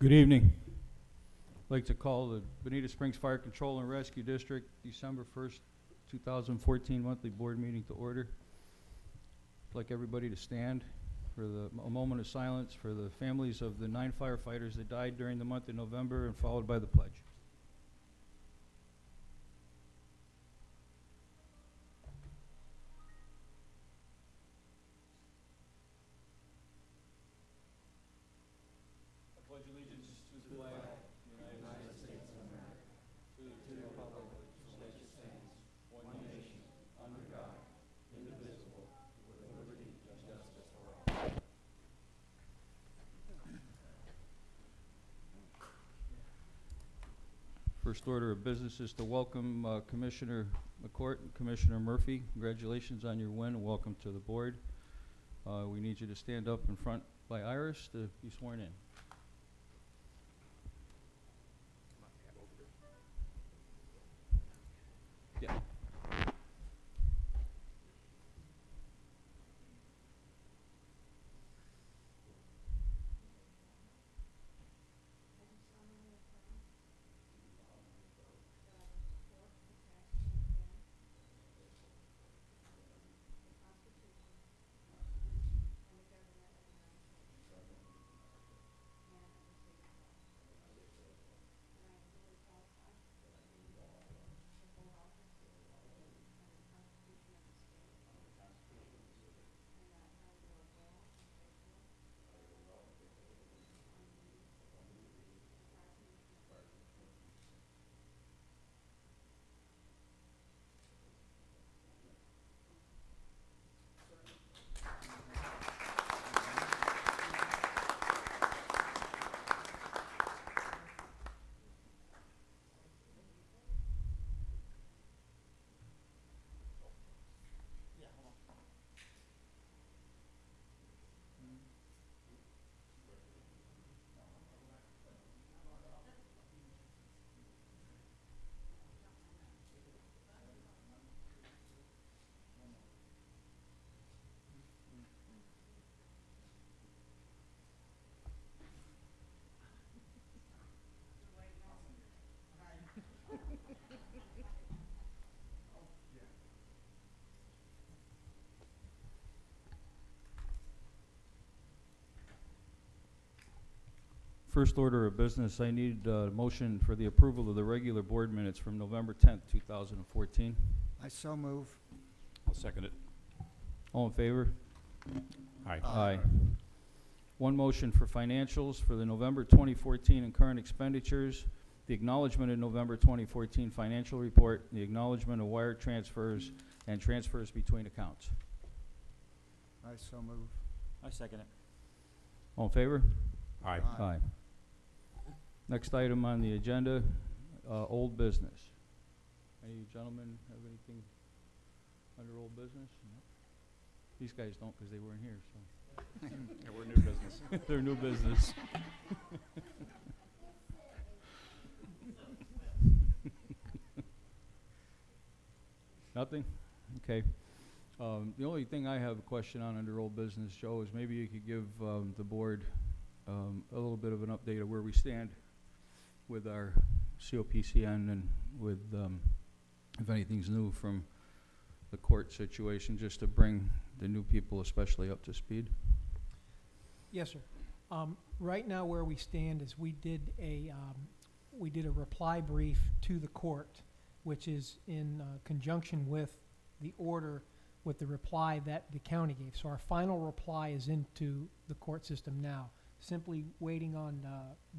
Good evening. I'd like to call the Bonita Springs Fire Control and Rescue District December 1st, 2014 monthly board meeting to order. I'd like everybody to stand for a moment of silence for the families of the 9 firefighters that died during the month of November, and followed by the pledge. I pledge allegiance to the flag of the United States of America, to the republic for which it stands, one nation, under God, indivisible, with liberty and justice for all. First order of business is to welcome Commissioner McCourt and Commissioner Murphy. Congratulations on your win and welcome to the board. We need you to stand up in front by Iris to be sworn in. Yeah. First order of business, I need a motion for the approval of the regular board minutes from November 10th, 2014. I so move. I'll second it. All in favor? Aye. Aye. One motion for financials for the November 2014 and current expenditures, the acknowledgement of November 2014 financial report, the acknowledgement of wire transfers and transfers between accounts. I so move. I second it. All in favor? Aye. Aye. Aye. Next item on the agenda, old business. Any gentlemen have anything under old business? No? These guys don't because they weren't here, so. Yeah, we're new business. They're new business. Nothing? Okay. The only thing I have a question on under old business, Joe, is maybe you could give the board a little bit of an update of where we stand with our COPCN and with if anything's new from the court situation, just to bring the new people especially up to speed. Yes, sir. Right now, where we stand is we did a reply brief to the court, which is in conjunction with the order with the reply that the county gave. So our final reply is into the court system now, simply waiting on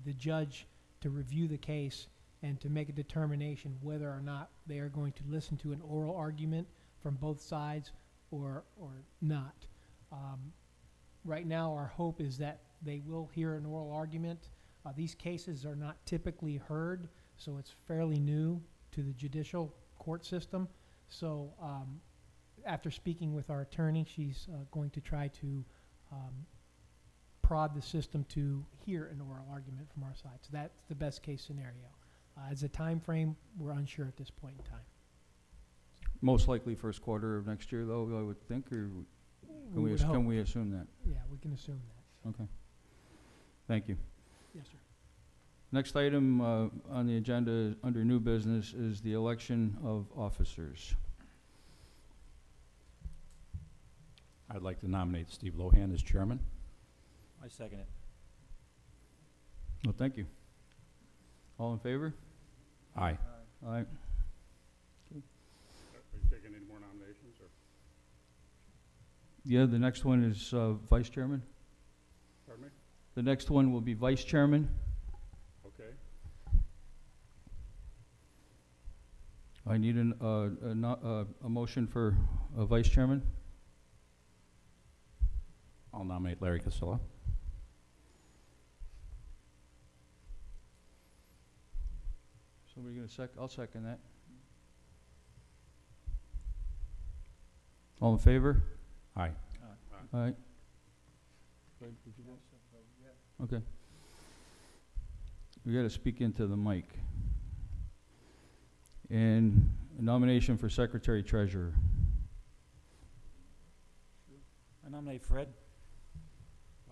the judge to review the case and to make a determination whether or not they are going to listen to an oral argument from both sides or not. Right now, our hope is that they will hear an oral argument. These cases are not typically heard, so it's fairly new to the judicial court system. So after speaking with our attorney, she's going to try to prod the system to hear an oral argument from our side. So that's the best case scenario. As a time frame, we're unsure at this point in time. Most likely first quarter of next year, though, I would think, or can we, would hope. can we assume that? Yeah, we can assume that. So. Okay. Thank you. Yes, sir. Next item on the agenda under new business is the election of officers. I'd like to nominate Steve Lohan as chairman. I second it. Well, thank you. All in favor? Aye. Aye. Are you taking any more nominations, or? Yeah, the next one is vice chairman. Pardon me? The next one will be vice chairman. Okay. I need a motion for a vice chairman. I'll nominate Larry Casilla. Somebody gonna I'll second that. All in favor? Aye. All right. Okay. We gotta speak into the mic. And a nomination for secretary treasurer. I nominate Fred.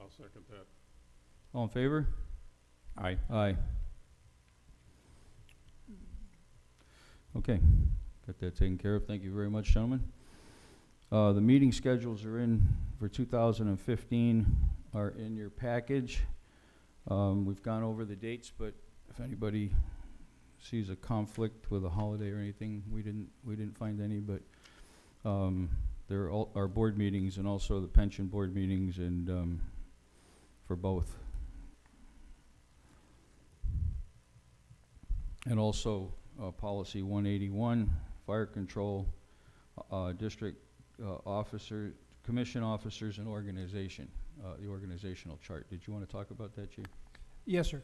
I'll second that. All in favor? Aye. Aye. Okay, got that taken care of. Thank you very much, gentlemen. The meeting schedules are in for 2015, are in your package. We've gone over the dates, but if anybody sees a conflict with a holiday or anything, we didn't find any, but there are all our board meetings and also the pension board meetings and for both. And also policy 181, fire control, district officer, commission officers and organization, the organizational chart. Did you want to talk about that, Chief? Yes, sir.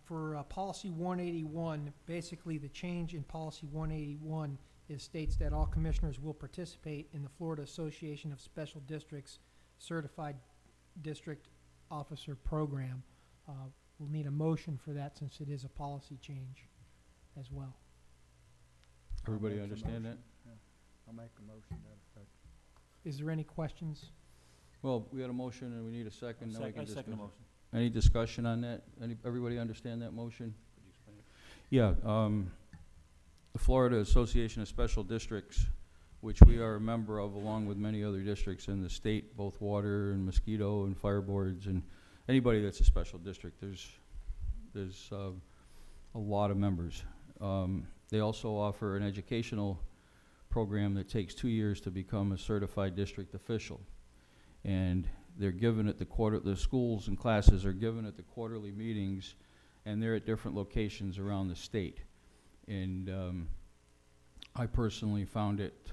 For policy 181, basically the change in policy 181 states that all commissioners will participate in the Florida Association of Special Districts Certified District Officer Program. We'll need a motion for that since it is a policy change as well. Everybody I'll make the understand that? motion. Yeah. I'll make a motion to that effect. Is there any questions? Well, we had a motion and we need a second. Now we I can second the discuss. motion. Any discussion on that? Everybody understand that motion? Could you explain it? Yeah, the Florida Association of Special Districts, which we are a member of along with many other districts in the state, both water and mosquito and fire boards and anybody that's a special district. There's a lot of members. They also offer an educational program that takes 2 years to become a certified district official. And they're given at the schools and classes are given at the quarterly meetings, and they're at different locations around the state. And I personally found it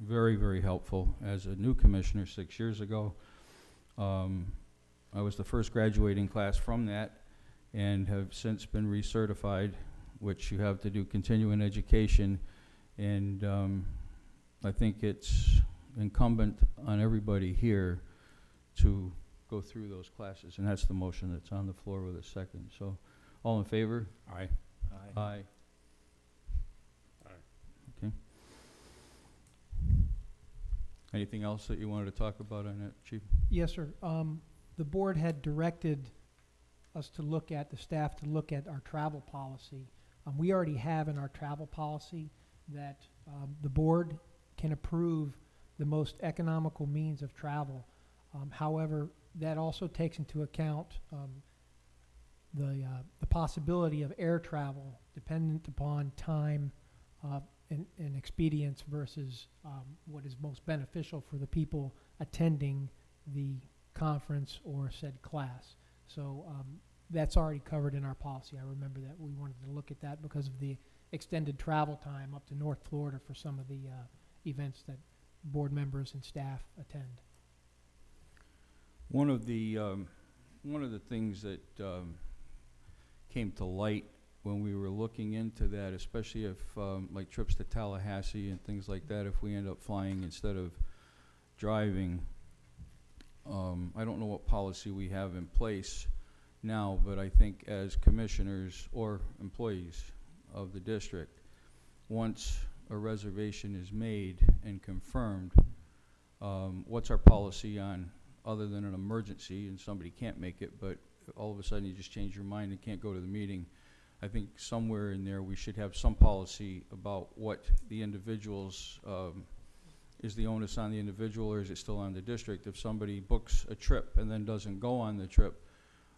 very, very helpful as a new commissioner 6 years ago. I was the first graduating class from that and have since been recertified, which you have to do continuing education. And I think it's incumbent on everybody here to go through those classes. And that's the motion that's on the floor with a second. So all in favor? Aye. Aye. Aye. Okay. Anything else that you wanted to talk about on that, Chief? Yes, sir. The board had directed us to look at, the staff to look at our travel policy. We already have in our travel policy that the board can approve the most economical means of travel. However, that also takes into account the possibility of air travel dependent upon time and expedience versus what is most beneficial for the people attending the conference or said class. So that's already covered in our policy. I remember that we wanted to look at that because of the extended travel time up to North Florida for some of the events that board members and staff attend. One of the things that came to light when we were looking into that, especially if like trips to Tallahassee and things like that, if we end up flying instead of driving, I don't know what policy we have in place now, but I think as commissioners or employees of the district, once a reservation is made and confirmed, what's our policy on, other than an emergency and somebody can't make it, but all of a sudden you just change your mind and can't go to the meeting, I think somewhere in there we should have some policy about what the individuals, is the onus on the individual or is it still on the district? If somebody books a trip and then doesn't go on the trip,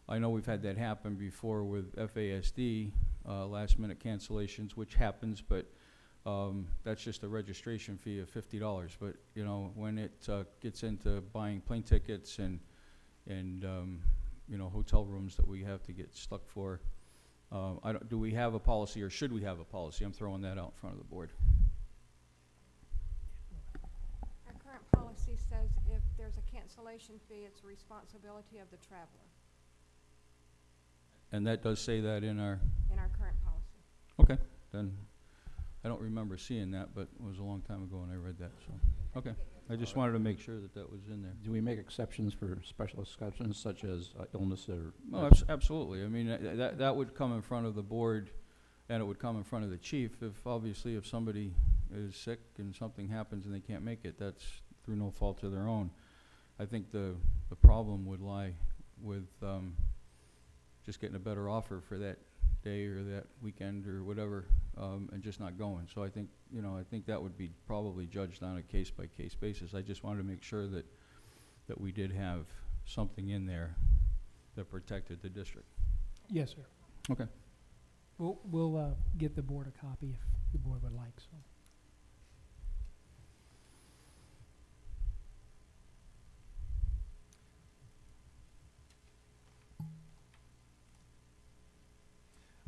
I know we've had that happen before with FASD, last minute cancellations, which happens, but that's just a registration fee of $50. But, you know, when it gets into buying plane tickets and you know, hotel rooms that we have to get stuck for, do we have a policy or should we have a policy? I'm throwing that out in front of the board. Our current policy says if there's a cancellation fee, it's a responsibility of the traveler And that does say that in our, in our current policy. okay, then I don't remember seeing that, but it was a long time ago when I read that, so, okay. I just wanted to make sure that that was in there. Do we make exceptions for special exceptions such as illness or? No, absolutely. I mean, that would come in front of the board and it would come in front of the chief obviously if somebody is sick and something happens and they can't make it, that's through no fault of their own. I think the problem would lie with, just getting a better offer for that day or that weekend or whatever, and just not going. So I think, you know, I think that would be probably judged on a case-by-case basis. I just wanted to make sure that we did have something in there that protected the district. Yes, sir. Okay. We'll get the board a copy if the board would like, so.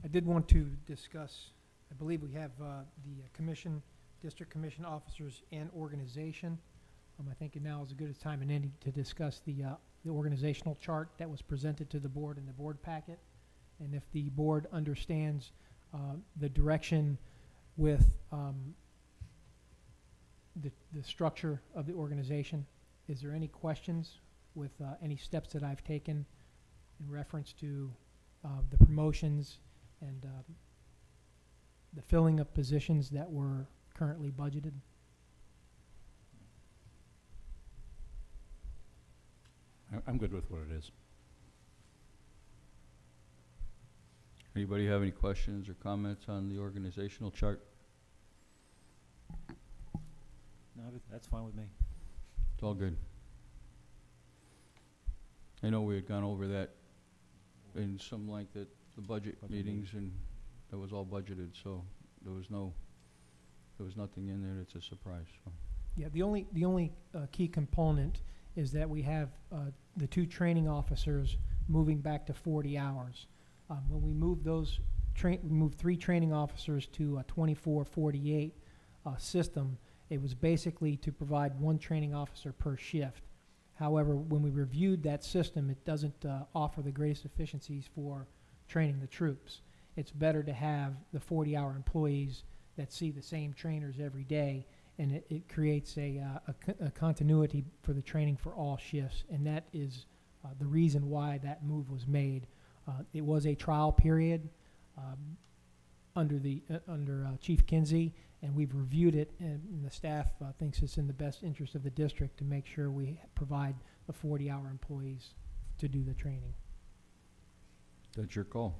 I did want to discuss, I believe we have the commission, district commission officers and organization. I think now is as good a time as any to discuss the organizational chart that was presented to the board in the board packet. And if the board understands the direction with the structure of the organization, is there any questions with any steps that I've taken in reference to the promotions and the filling of positions that were currently budgeted? I'm good with what it is. Anybody have any questions or comments on the organizational chart? No, that's fine with me. It's all good. I know we had gone over that in some length at the budget meetings, and that was all budgeted, so there was nothing in there that's a surprise, so. Yeah, the only key component is that we have the two training officers moving back to 40 hours. When we moved those, we moved 3 training officers to a 24/48 system, it was basically to provide 1 training officer per shift. However, when we reviewed that system, it doesn't offer the greatest efficiencies for training the troops. It's better to have the 40-hour employees that see the same trainers every day, and it creates a continuity for the training for all shifts, and that is the reason why that move was made. It was a trial period under Chief Kinsey, and we've reviewed it, and the staff thinks it's in the best interest of the district to make sure we provide the 40-hour employees to do the training. That's your call.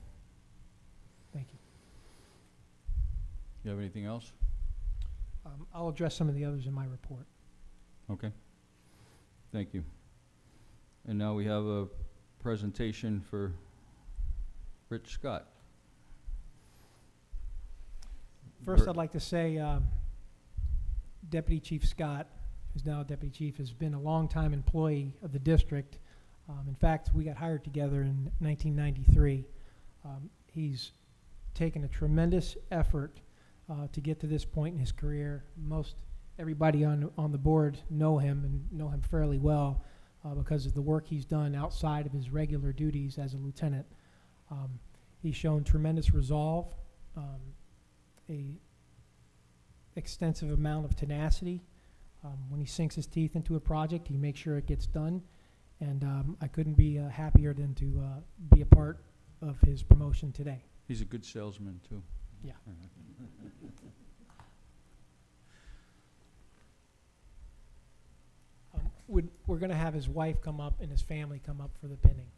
Thank you. You have anything else? I'll address some of the others in my report. Okay. Thank you. And now we have a presentation for Rich Scott. First, I'd like to say Deputy Chief Scott, who's now Deputy Chief, has been a longtime employee of the district. In fact, we got hired together in 1993. He's taken a tremendous effort to get to this point in his career. Everybody on the board know him and know him fairly well because of the work he's done outside of his regular duties as a lieutenant. He's shown tremendous resolve, a extensive amount of tenacity. When he sinks his teeth into a project, he makes sure it gets done. And I couldn't be happier than to be a part of his promotion today. He's a good salesman, too. Yeah. We're going to have his wife come up and his family come up for the pinning.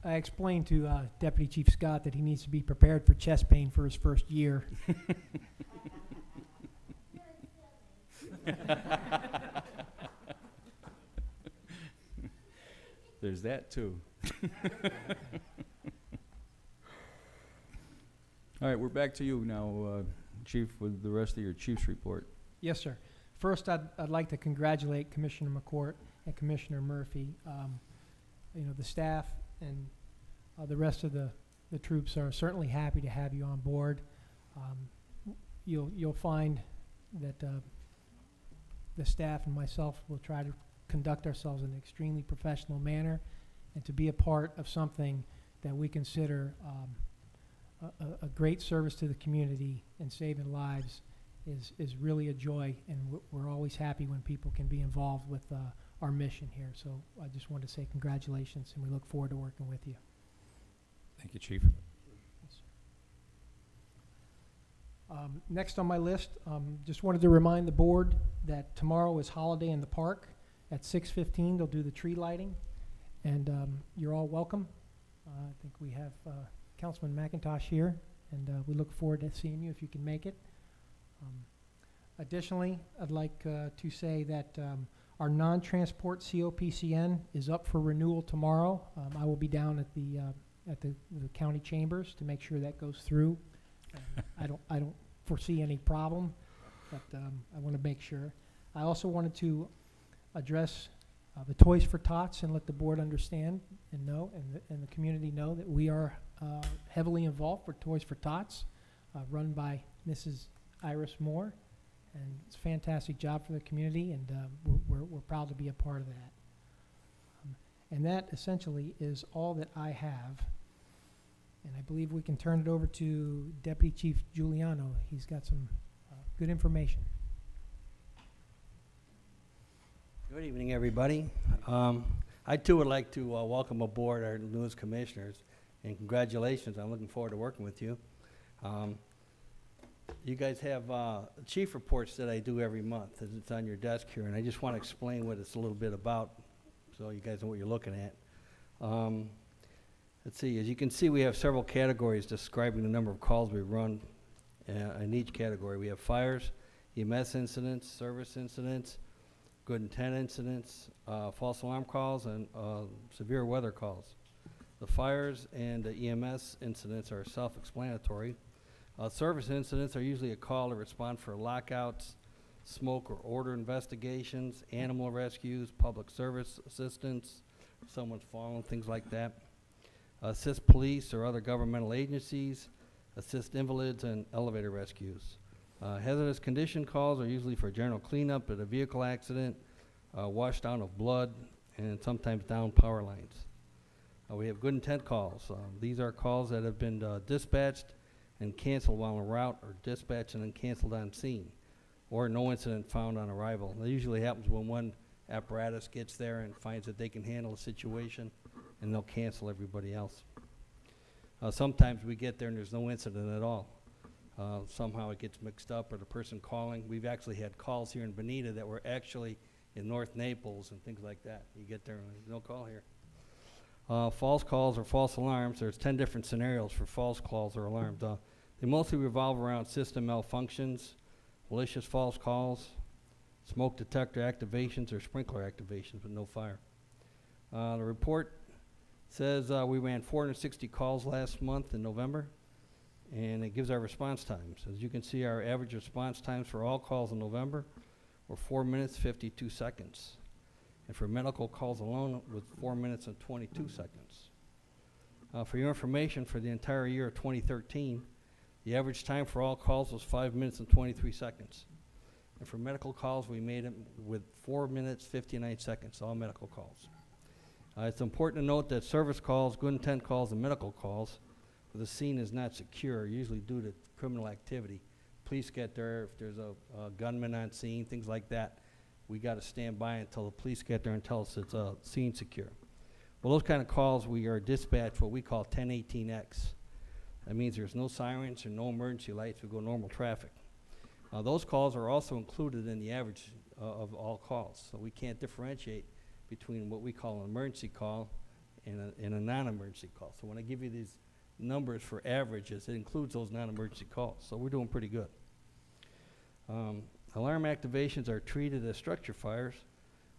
I explained to Deputy Chief Scott that he needs to be prepared for chest pain for his first year. There's that too. All right, we're back to you now, Chief, with the rest of your chief's report. Yes, sir. First, I'd like to congratulate Commissioner McCourt and Commissioner Murphy. You know, the staff and the rest of the troops are certainly happy to have you on board. You'll find that the staff and myself will try to conduct ourselves in an extremely professional manner and to be a part of something that we consider a great service to the community and saving lives is really a joy, and we're always happy when people can be involved with our mission here. So I just wanted to say congratulations, and we look forward to working with you. Thank you, Chief. Next on my list, just wanted to remind the board that tomorrow is Holiday in the Park. At 6:15, they'll do the tree lighting, and you're all welcome. I think we have Councilman McIntosh here, and we look forward to seeing you if you can make it. Additionally, I'd like to say that our non-transport COPCN is up for renewal tomorrow. I will be down at the county chambers to make sure that goes through. I don't foresee any problem, but I want to make sure. I also wanted to address the Toys for Tots and let the board understand and know, and the community know that we are heavily involved for Toys for Tots, run by Mrs. Iris Moore, and it's a fantastic job for the community, and we're proud to be a part of that. And that essentially is all that I have. And I believe we can turn it over to Deputy Chief Giuliano. He's got some good information. Good evening, everybody. I too would like to welcome aboard our newest commissioners, and congratulations. I'm looking forward to working with you. You guys have chief reports that I do every month. It's on your desk here, and I just want to explain what it's a little bit about so you guys know what you're looking at. Let's see, as you can see, we have several categories describing the number of calls we run in each category. We have fires, EMS incidents, service incidents, good intent incidents, false alarm calls, and severe weather calls. The fires and the EMS incidents are self-explanatory. Service incidents are usually a call to respond for lockouts, smoke or odor investigations, animal rescues, public service assistance, someone's fallen, things like that. Assist police or other governmental agencies, assist invalids, and elevator rescues. Hazardous condition calls are usually for general cleanup at a vehicle accident, wash down of blood, and sometimes down power lines. We have good intent calls. These are calls that have been dispatched and canceled while en route, or dispatched and then canceled on scene, or no incident found on arrival. That usually happens when one apparatus gets there and finds that they can handle a situation, and they'll cancel everybody else. Sometimes we get there and there's no incident at all. Somehow it gets mixed up, or the person calling. We've actually had calls here in Bonita that were actually in North Naples and things like that. You get there and there's no call here. False calls or false alarms. There's 10 different scenarios for false calls or alarms. They mostly revolve around system malfunctions, malicious false calls, smoke detector activations, or sprinkler activations with no fire. The report says we ran 460 calls last month in November, and it gives our response times. As you can see, our average response times for all calls in November were 4 minutes, 52 seconds. And for medical calls alone, it was 4 minutes and 22 seconds. For your information, for the entire year of 2013, the average time for all calls was 5 minutes and 23 seconds. And for medical calls, we made it with 4 minutes, 59 seconds, all medical calls. It's important to note that service calls, good intent calls, and medical calls, where the scene is not secure, usually due to criminal activity. Police get there, if there's a gunman on scene, things like that, we got to stand by until the police get there and tell us it's scene secure. Well, those kind of calls, we are dispatched what we call 1018X. That means there's no sirens or no emergency lights, we go normal traffic. Those calls are also included in the average of all calls, so we can't differentiate between what we call an emergency call and a non-emergency call. So when I give you these numbers for averages, it includes those non-emergency calls. So we're doing pretty good. Alarm activations are treated as structure fires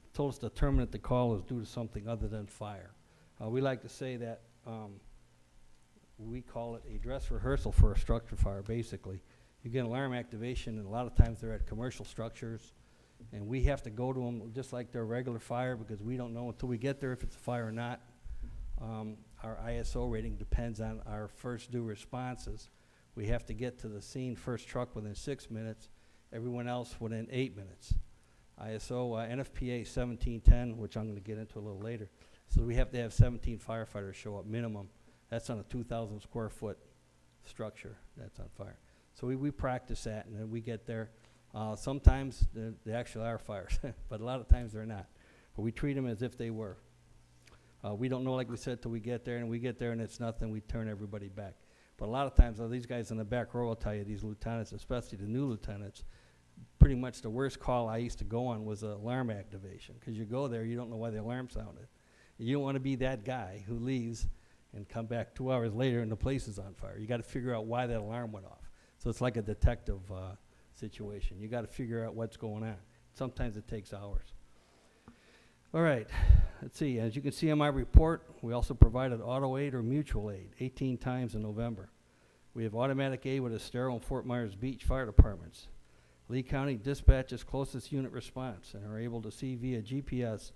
until it's determined that the call is due to something other than fire. We like to say that we call it a dress rehearsal for a structure fire, basically. You get an alarm activation, and a lot of times they're at commercial structures, and we have to go to them just like they're a regular fire because we don't know until we get there if it's a fire or not. Our ISO rating depends on our first due responses. We have to get to the scene, first truck within 6 minutes, everyone else within 8 minutes. ISO NFPA 1710, which I'm going to get into a little later. So we have to have 17 firefighters show up minimum. That's on a 2,000 square foot structure that's on fire. So we practice that, and then we get there. Sometimes they actually are fires, but a lot of times they're not. But we treat them as if they were. We don't know, like we said, till we get there, and we get there and it's nothing, we turn everybody back. But a lot of times, these guys in the back row will tell you, these lieutenants, especially the new lieutenants, pretty much the worst call I used to go on was an alarm activation, because you go there, you don't know why the alarm sounded. You don't want to be that guy who leaves and come back 2 hours later and the place is on fire. You got to figure out why that alarm went off. So it's like a detective situation. You got to figure out what's going on. Sometimes it takes hours. All right, let's see. As you can see on my report, we also provided auto aid or mutual aid 18 times in November. We have automatic aid with Estero and Fort Myers Beach fire departments. Lee County dispatches closest unit response and are able to see via GPS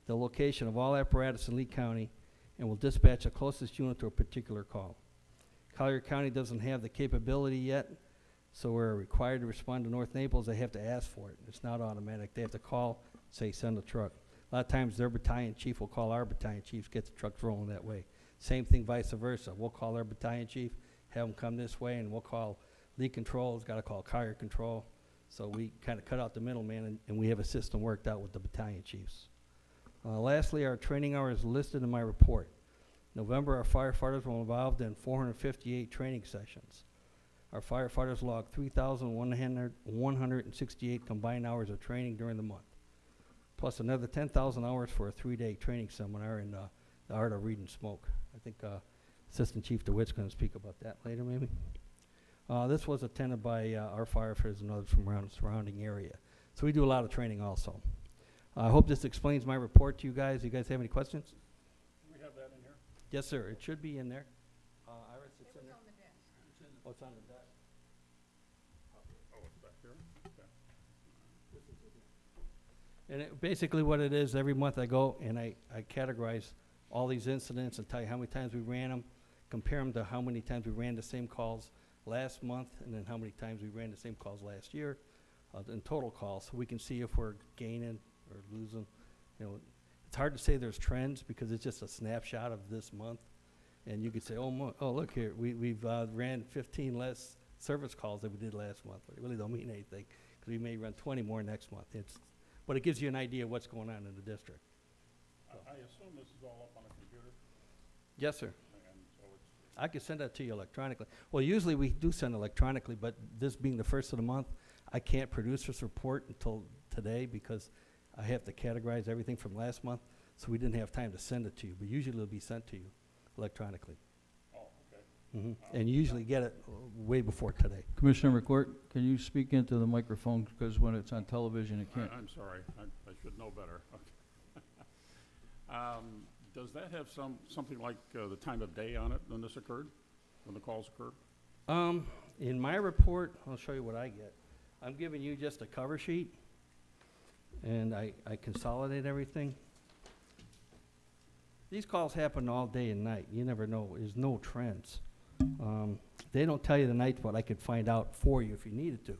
the location of all apparatus in Lee County and will dispatch the closest unit to a particular call. Collier County doesn't have the capability yet, so we're required to respond to North Naples. They have to ask for it. It's not automatic. They have to call, say, send a truck. A lot of times their battalion chief will call our battalion chief, get the trucks rolling that way. Same thing vice versa. We'll call our battalion chief, have them come this way, and we'll call Lee Control. It's got to call Collier Control. So we kind of cut out the middleman, and we have a system worked out with the battalion chiefs. Lastly, our training hours listed in my report. November, our firefighters were involved in 458 training sessions. Our firefighters logged 3,168 combined hours of training during the month, plus another 10,000 hours for a 3-day training seminar in the art of reading smoke. I think Assistant Chief DeWitt's going to speak about that later, maybe. This was attended by our firefighters and others from around the surrounding area. So we do a lot of training also. I hope this explains my report to you guys. You guys have any questions? Do we have that in here? Yes, sir. It should be in there. Iris, it's in there. on the desk. Oh, it's on the desk. Oh, it's back here? Okay. And basically what it is, every month I go and I categorize all these incidents and tell you how many times we ran them, compare them to how many times we ran the same calls last month, and then how many times we ran the same calls last year, in total calls, so we can see if we're gaining or losing. You know, it's hard to say there's trends because it's just a snapshot of this month, and you could say, oh look here, we've ran 15 less service calls than we did last month, but it really don't mean anything because we may run 20 more next month. But it gives you an idea of what's going on in the district. I assume this is all up on a computer, Yes, sir. and so it's, I could send that to you electronically. Well, usually we do send electronically, but this being the first of the month, I can't produce this report until today because I have to categorize everything from last month, so we didn't have time to send it to you. But usually it'll be sent to you electronically. oh, okay. And you usually get it way before today. Commissioner McCourt, can you speak into the microphone, because when it's on television, it can't. I'm sorry, I should know better. Okay. Does that have something like the time of day on it when this occurred, when the calls occurred? In my report, I'll show you what I get. I'm giving you just a cover sheet, and I consolidate everything. These calls happen all day and night. You never know. There's no trends. They don't tell you the night, but I could find out for you if you needed to.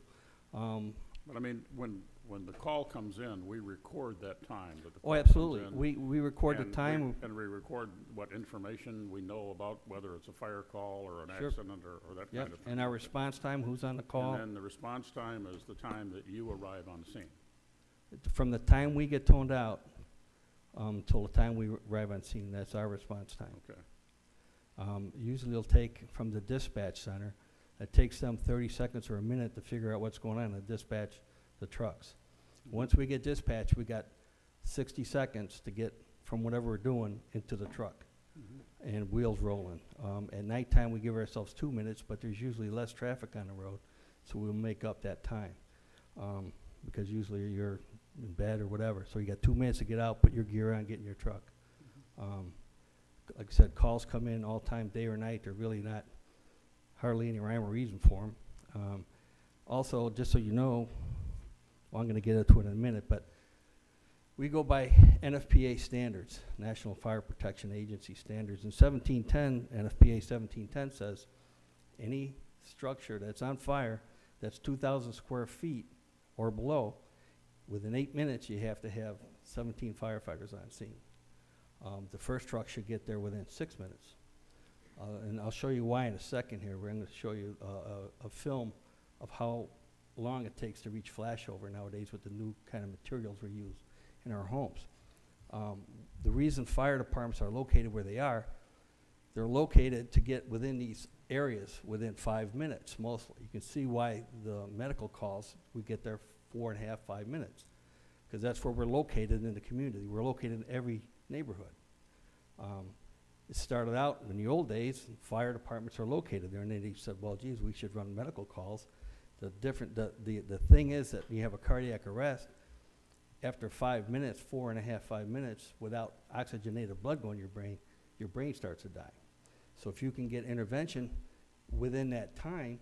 But I mean, when the call comes in, we record that time that the Oh, call absolutely. comes in. We record the And time. And we record what information we know about, whether it's a fire call or an Sure. accident or that Yep, kind of thing. and our response time, who's on the call. And then the response time is the time that you arrive on the scene. From the time we get toned out till the time we arrive on scene, that's our response time. Okay. Usually it'll take from the dispatch center, it takes them 30 seconds or a minute to figure out what's going on and dispatch the trucks. Once we get dispatched, we got 60 seconds to get from whatever we're doing into the truck. and wheels rolling. At nighttime, we give ourselves 2 minutes, but there's usually less traffic on the road, so we'll make up that time. Because usually you're in bed or whatever, so you got 2 minutes to get out, put your gear on, get in your truck. Like I said, calls come in all time, day or night. They're really not hardly any rhyme or reason for them. Also, just so you know, well, I'm going to get into it in a minute, but we go by NFPA standards, National Fire Protection Agency standards. In 1710, NFPA 1710 says any structure that's on fire that's 2,000 square feet or below, within 8 minutes you have to have 17 firefighters on scene. The first truck should get there within 6 minutes. And I'll show you why in a second here. We're going to show you a film of how long it takes to reach flashover nowadays with the new kind of materials we use in our homes. The reason fire departments are located where they are, they're located to get within these areas within 5 minutes mostly. You can see why the medical calls, we get there 4.5, 5 minutes, because that's where we're located in the community. We're located in every neighborhood. It started out in the old days, fire departments are located there, and then they said, well, geez, we should run medical calls. The thing is that you have a cardiac arrest, after 5 minutes, 4.5, 5 minutes, without oxygenated blood going to your brain starts to die. So if you can get intervention within that time,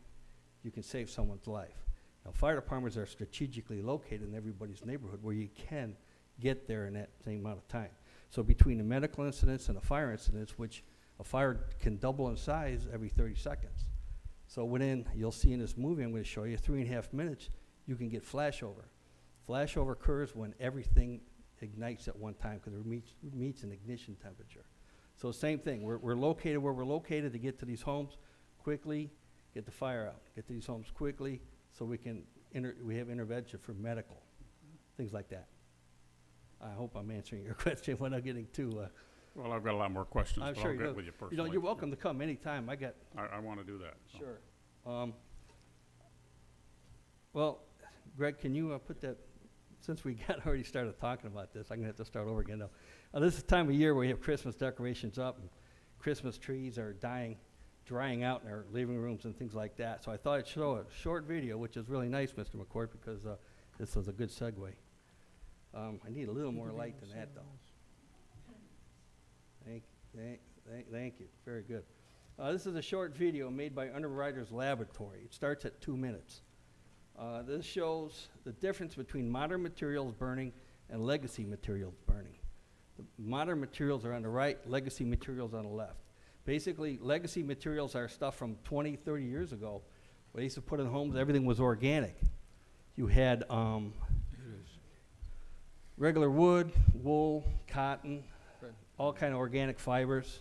you can save someone's life. Now, fire departments are strategically located in everybody's neighborhood where you can get there in that same amount of time. So between the medical incidents and the fire incidents, which a fire can double in size every 30 seconds. So within, you'll see in this movie I'm going to show you, 3.5 minutes, you can get flashover. Flashover occurs when everything ignites at one time because it meets an ignition temperature. So same thing, we're located where we're located to get to these homes quickly, get the fire out, get to these homes quickly, so we can, we have intervention for medical, things like that. I hope I'm answering your question without getting too, Well, I've got a lot more questions, I'm but sure I'll you get do. with you you personally. know, you're welcome to come anytime. I want to do that. so. Sure. Well, Greg, can you put that, since we got already started talking about this, I'm going to have to start over again now. This is the time of year where we have Christmas decorations up, and Christmas trees are drying out in our living rooms and things like that. So I thought I'd show a short video, which is really nice, Mr. McCourt, because this was a good segue. I need a little more light than that, though. Thank you. Very good. This is a short video made by Underwriters Laboratory. It starts at 2 minutes. This shows the difference between modern materials burning and legacy materials burning. The modern materials are on the right, legacy materials on the left. Basically, legacy materials are stuff from 20, 30 years ago. What they used to put in homes, everything was organic. You had regular wood, wool, cotton, all kind of organic fibers.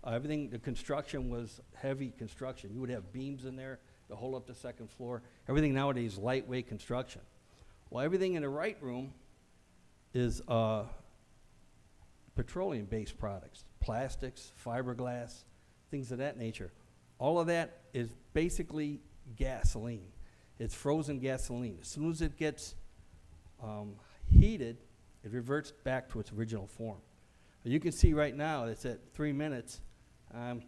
Everything, the construction was heavy construction. You would have beams in there to hold up the second floor. Everything nowadays is lightweight construction. Well, everything in the right room is petroleum-based products, plastics, fiberglass, things of that nature. All of that is basically gasoline. It's frozen gasoline. As soon as it gets heated, it reverts back to its original form. You can see right now it's at 3 minutes. I'm